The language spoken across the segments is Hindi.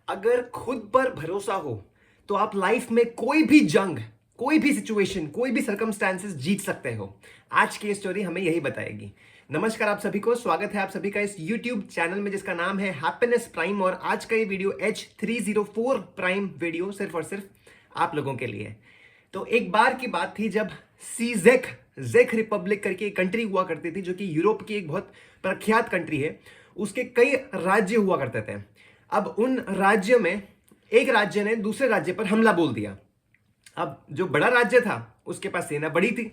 अगर खुद पर भरोसा हो तो आप लाइफ में कोई भी जंग, कोई भी सिचुएशन, कोई भी सर्कमस्टांसेस जीत सकते हो। आज की ये स्टोरी हमें यही बताएगी। नमस्कार आप सभी को, स्वागत है आप सभी का इस YouTube चैनल में जिसका नाम है हैप्पीनेस प्राइम। और आज का ये वीडियो H304 प्राइम वीडियो सिर्फ और सिर्फ आप लोगों के लिए है। तो एक बार की बात थी जब जेक रिपब्लिक करके एक कंट्री हुआ करती थी, जो कि यूरोप की एक बहुत प्रख्यात कंट्री है। उसके कई राज्य हुआ करते थे। अब उन राज्यों में एक राज्य ने दूसरे राज्य पर हमला बोल दिया। अब जो बड़ा राज्य था उसके पास सेना बड़ी थी,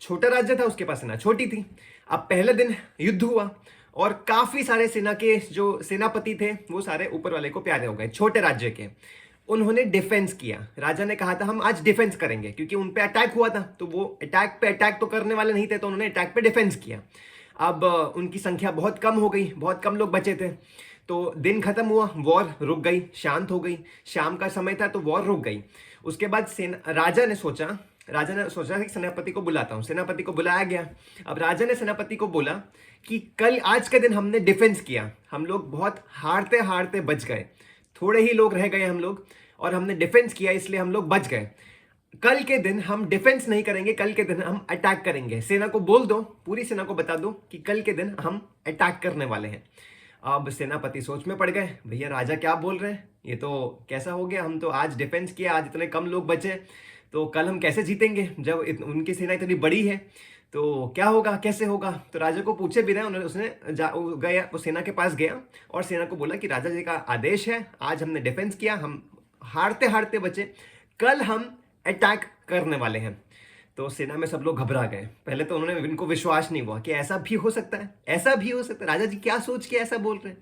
छोटा राज्य था उसके पास सेना छोटी थी। अब पहले दिन युद्ध हुआ और काफी सारे सेना के जो सेनापति थे वो सारे ऊपर वाले को प्यारे हो गए, छोटे राज्य के। उन्होंने डिफेंस किया। राजा ने कहा था हम आज डिफेंस करेंगे, क्योंकि उन पे अटैक हुआ था तो वो अटैक पे अटैक तो करने वाले नहीं थे, तो उन्होंने अटैक पे डिफेंस किया। अब उनकी संख्या बहुत कम हो गई, बहुत कम लोग बचे थे। तो दिन खत्म हुआ, वॉर रुक गई, शांत हो गई। शाम का समय था तो वॉर रुक गई। उसके बाद राजा ने सोचा कि सेनापति को बुलाता हूं। सेनापति को बुलाया गया। अब राजा ने सेनापति को बोला कि कल आज के दिन हमने डिफेंस किया, हम लोग बहुत हारते हारते बच गए, थोड़े ही लोग रह गए हम लोग, और हमने डिफेंस किया इसलिए हम लोग बच गए। कल के दिन हम डिफेंस नहीं करेंगे, कल के दिन हम अटैक करेंगे। सेना को बोल दो, पूरी सेना को बता दो कि कल के दिन हम अटैक करने वाले हैं। अब सेनापति सोच में पड़ गए, भैया राजा क्या बोल रहे हैं, ये तो कैसा हो गया। हम तो आज डिफेंस किया, आज इतने कम लोग बचे, तो कल हम कैसे जीतेंगे जब उनकी सेना इतनी बड़ी है। तो क्या होगा, कैसे होगा। तो राजा को पूछे बिना उसने गया, वो सेना के पास गया और सेना को बोला कि राजा जी का आदेश है, आज हमने डिफेंस किया, हम हारते हारते बचे, कल हम अटैक करने वाले हैं। तो सेना में सब लोग घबरा गए। पहले तो उन्होंने, इनको विश्वास नहीं हुआ कि ऐसा भी हो सकता है, ऐसा भी हो सकता है, राजा जी क्या सोच के ऐसा बोल रहे हैं।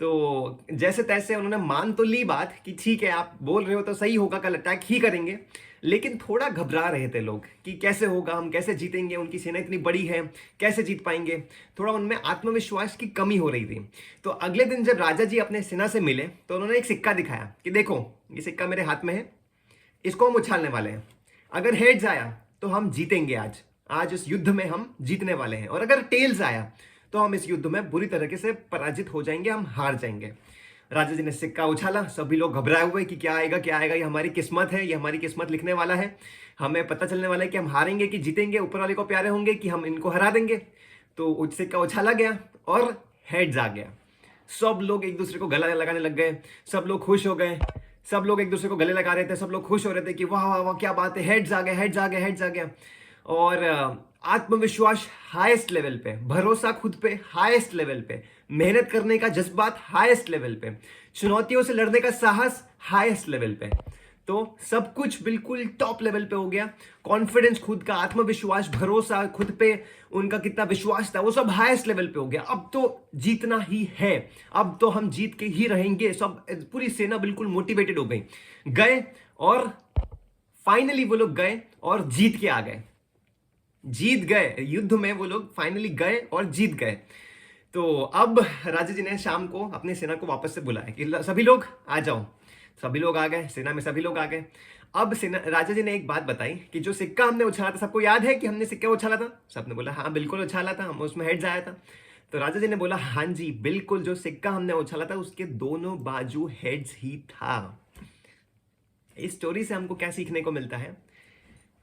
तो जैसे तैसे उन्होंने मान तो ली बात कि ठीक है आप बोल रहे हो तो सही होगा, कल अटैक ही करेंगे। लेकिन थोड़ा घबरा रहे थे लोग कि कैसे होगा, हम कैसे जीतेंगे, उनकी सेना इतनी बड़ी है, कैसे जीत पाएंगे। थोड़ा उनमें आत्मविश्वास की कमी हो रही थी। तो अगले दिन जब राजा जी अपने सेना से मिले तो उन्होंने एक सिक्का दिखाया कि देखो ये सिक्का मेरे हाथ में है, इसको हम उछालने वाले हैं। अगर हेड्स आया तो हम जीतेंगे, आज इस युद्ध में हम जीतने वाले हैं, और अगर टेल्स आया तो हम इस युद्ध में बुरी तरीके से पराजित हो जाएंगे, हम हार जाएंगे। राजा जी ने सिक्का उछाला, सभी लोग घबराए हुए कि क्या आएगा क्या आएगा, ये हमारी किस्मत है, ये हमारी किस्मत लिखने वाला है, हमें पता चलने वाला है कि हम हारेंगे कि जीतेंगे, ऊपर वाले को प्यारे होंगे कि हम इनको हरा देंगे। तो सिक्का उछाला गया और हेड्स आ गया। सब लोग एक दूसरे को गला लगाने लग गए, सब लोग खुश हो गए, सब लोग एक दूसरे को गले लगा रहे थे, सब लोग खुश हो रहे थे कि वाह वाह वाह क्या बात है, हेड्स आ गया, हेड्स आ गया, हेड्स आ गया। और आत्मविश्वास हाईएस्ट लेवल पे, भरोसा खुद पे हाईएस्ट लेवल पे, मेहनत करने का जज्बात हाईएस्ट लेवल पे, चुनौतियों से लड़ने का साहस हाईएस्ट लेवल पे। तो सब कुछ बिल्कुल टॉप लेवल पे हो गया। कॉन्फिडेंस, खुद का आत्मविश्वास, भरोसा खुद पे, उनका कितना विश्वास था, वो सब हाईएस्ट लेवल पे हो गया। अब तो जीतना ही है, अब तो हम जीत के ही रहेंगे। सब पूरी सेना बिल्कुल मोटिवेटेड हो गई, गए और फाइनली वो लोग गए और जीत के आ गए, जीत गए युद्ध में। वो लोग फाइनली गए और जीत गए। तो अब राजा जी ने शाम को अपनी सेना को वापस से बुलाया कि सभी लोग आ जाओ। सभी लोग आ गए, सेना में सभी लोग आ गए। अब सेना, राजा जी ने एक बात बताई कि जो सिक्का हमने उछाला था, सबको याद है कि हमने सिक्का उछाला था। सबने बोला हाँ बिल्कुल उछाला था, हम उसमें हेड्स आया था। तो राजा जी ने बोला हाँ जी बिल्कुल, जो सिक्का हमने उछाला था उसके दोनों बाजू हेड्स ही था। इस स्टोरी से हमको क्या सीखने को मिलता है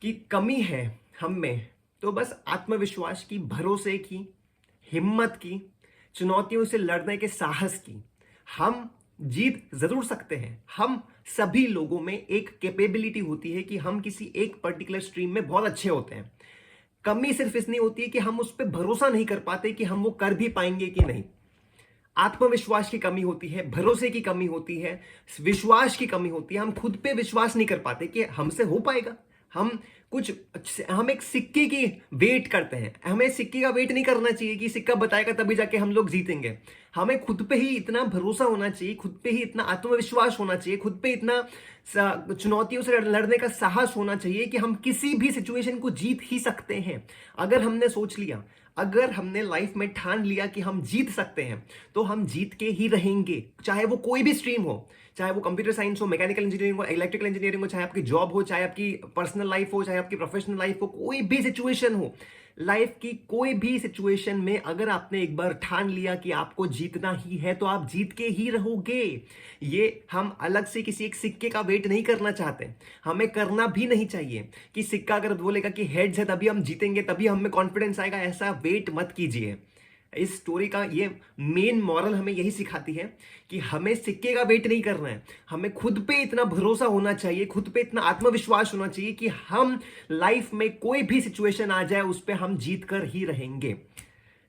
कि कमी है हम में तो बस आत्मविश्वास की, भरोसे की, हिम्मत की, चुनौतियों से लड़ने के साहस की। हम जीत जरूर सकते हैं। हम सभी लोगों में एक कैपेबिलिटी होती है कि हम किसी एक पर्टिकुलर स्ट्रीम में बहुत अच्छे होते हैं। कमी सिर्फ इसलिए होती है कि हम उस पर भरोसा नहीं कर पाते कि हम वो कर भी पाएंगे कि नहीं। आत्मविश्वास की कमी होती है, भरोसे की कमी होती है, विश्वास की कमी होती है। हम खुद पे विश्वास नहीं कर पाते कि हमसे हो पाएगा। हम एक सिक्के की वेट करते हैं। हमें सिक्के का वेट नहीं करना चाहिए कि सिक्का बताएगा तभी जाके हम लोग जीतेंगे। हमें खुद पे ही इतना भरोसा होना चाहिए, खुद पे ही इतना आत्मविश्वास होना चाहिए, खुद पे इतना चुनौतियों से लड़ने का साहस होना चाहिए कि हम किसी भी सिचुएशन को जीत ही सकते हैं। अगर हमने सोच लिया, अगर हमने लाइफ में ठान लिया कि हम जीत सकते हैं, तो हम जीत के ही रहेंगे। चाहे वो कोई भी स्ट्रीम हो, चाहे वो कंप्यूटर साइंस हो, मैकेनिकल इंजीनियरिंग हो, इलेक्ट्रिकल इंजीनियरिंग हो, चाहे आपकी जॉब हो, चाहे आपकी पर्सनल लाइफ हो, चाहे आपकी प्रोफेशनल लाइफ हो, कोई भी सिचुएशन हो, लाइफ की कोई भी सिचुएशन में अगर आपने एक बार ठान लिया कि आपको जीतना ही है तो आप जीत के ही रहोगे। ये हम अलग से किसी एक सिक्के का वेट नहीं करना चाहते, हमें करना भी नहीं चाहिए कि सिक्का अगर बोलेगा कि हेड्स है तभी हम जीतेंगे, तभी हमें कॉन्फिडेंस आएगा, ऐसा वेट मत कीजिए। इस स्टोरी का ये मेन मॉरल हमें यही सिखाती है कि हमें सिक्के का वेट नहीं करना है, हमें खुद पे इतना भरोसा होना चाहिए, खुद पे इतना आत्मविश्वास होना चाहिए कि हम लाइफ में कोई भी सिचुएशन आ जाए उस पर हम जीत कर ही रहेंगे।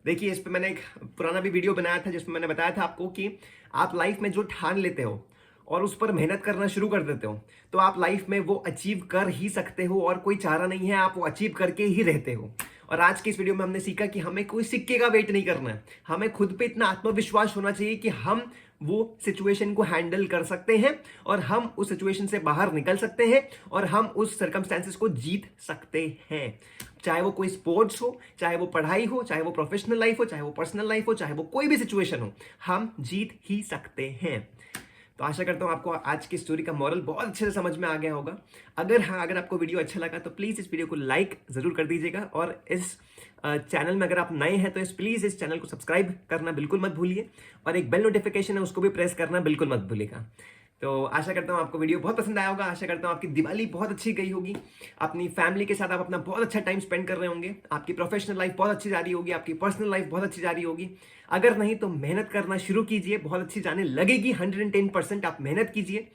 देखिए, इस पे मैंने एक पुराना भी वीडियो बनाया था जिसमें मैंने बताया था आपको कि आप लाइफ में जो ठान लेते हो और उस पर मेहनत करना शुरू कर देते हो तो आप लाइफ में वो अचीव कर ही सकते हो और कोई चारा नहीं है, आप वो अचीव करके ही रहते हो। और आज की इस वीडियो में हमने सीखा कि हमें कोई सिक्के का वेट नहीं करना है, हमें खुद पे इतना आत्मविश्वास होना चाहिए कि हम वो सिचुएशन को हैंडल कर सकते हैं और हम उस सिचुएशन से बाहर निकल सकते हैं और हम उस सर्कमस्टेंसेस को जीत सकते हैं। चाहे वो कोई स्पोर्ट्स हो, चाहे वो पढ़ाई हो, चाहे वो प्रोफेशनल लाइफ हो, चाहे वो पर्सनल लाइफ हो, चाहे वो कोई भी सिचुएशन हो, हम जीत ही सकते हैं। तो आशा करता हूँ आपको आज की स्टोरी का मॉरल बहुत अच्छे से समझ में आ गया होगा। अगर आपको वीडियो अच्छा लगा तो प्लीज़ इस वीडियो को लाइक ज़रूर कर दीजिएगा और इस चैनल में अगर आप नए हैं तो प्लीज़ इस चैनल को सब्सक्राइब करना बिल्कुल मत भूलिए और एक बेल नोटिफिकेशन है उसको भी प्रेस करना बिल्कुल मत भूलिएगा। तो आशा करता हूँ आपको वीडियो बहुत पसंद आया होगा, आशा करता हूँ आपकी दिवाली बहुत अच्छी गई होगी, अपनी फैमिली के साथ आप अपना बहुत अच्छा टाइम स्पेंड कर रहे होंगे, आपकी प्रोफेशनल लाइफ बहुत अच्छी जा रही होगी, आपकी पर्सनल लाइफ बहुत अच्छी जा रही होगी। अगर नहीं तो मेहनत करना शुरू कीजिए, बहुत अच्छी जाने लगेगी। 110% आप मेहनत कीजिए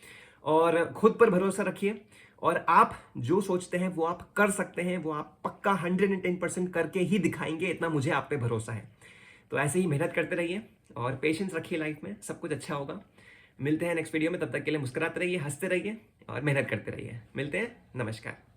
और खुद पर भरोसा रखिए और आप जो सोचते हैं वो आप कर सकते हैं, वो आप पक्का 110% करके ही दिखाएंगे, इतना मुझे आप पे भरोसा है। तो ऐसे ही मेहनत करते रहिए और पेशेंस रखिए, लाइफ में सब कुछ अच्छा होगा। मिलते हैं नेक्स्ट वीडियो में, तब तक के लिए मुस्कुराते रहिए, हंसते रहिए और मेहनत करते रहिए। मिलते हैं, नमस्कार।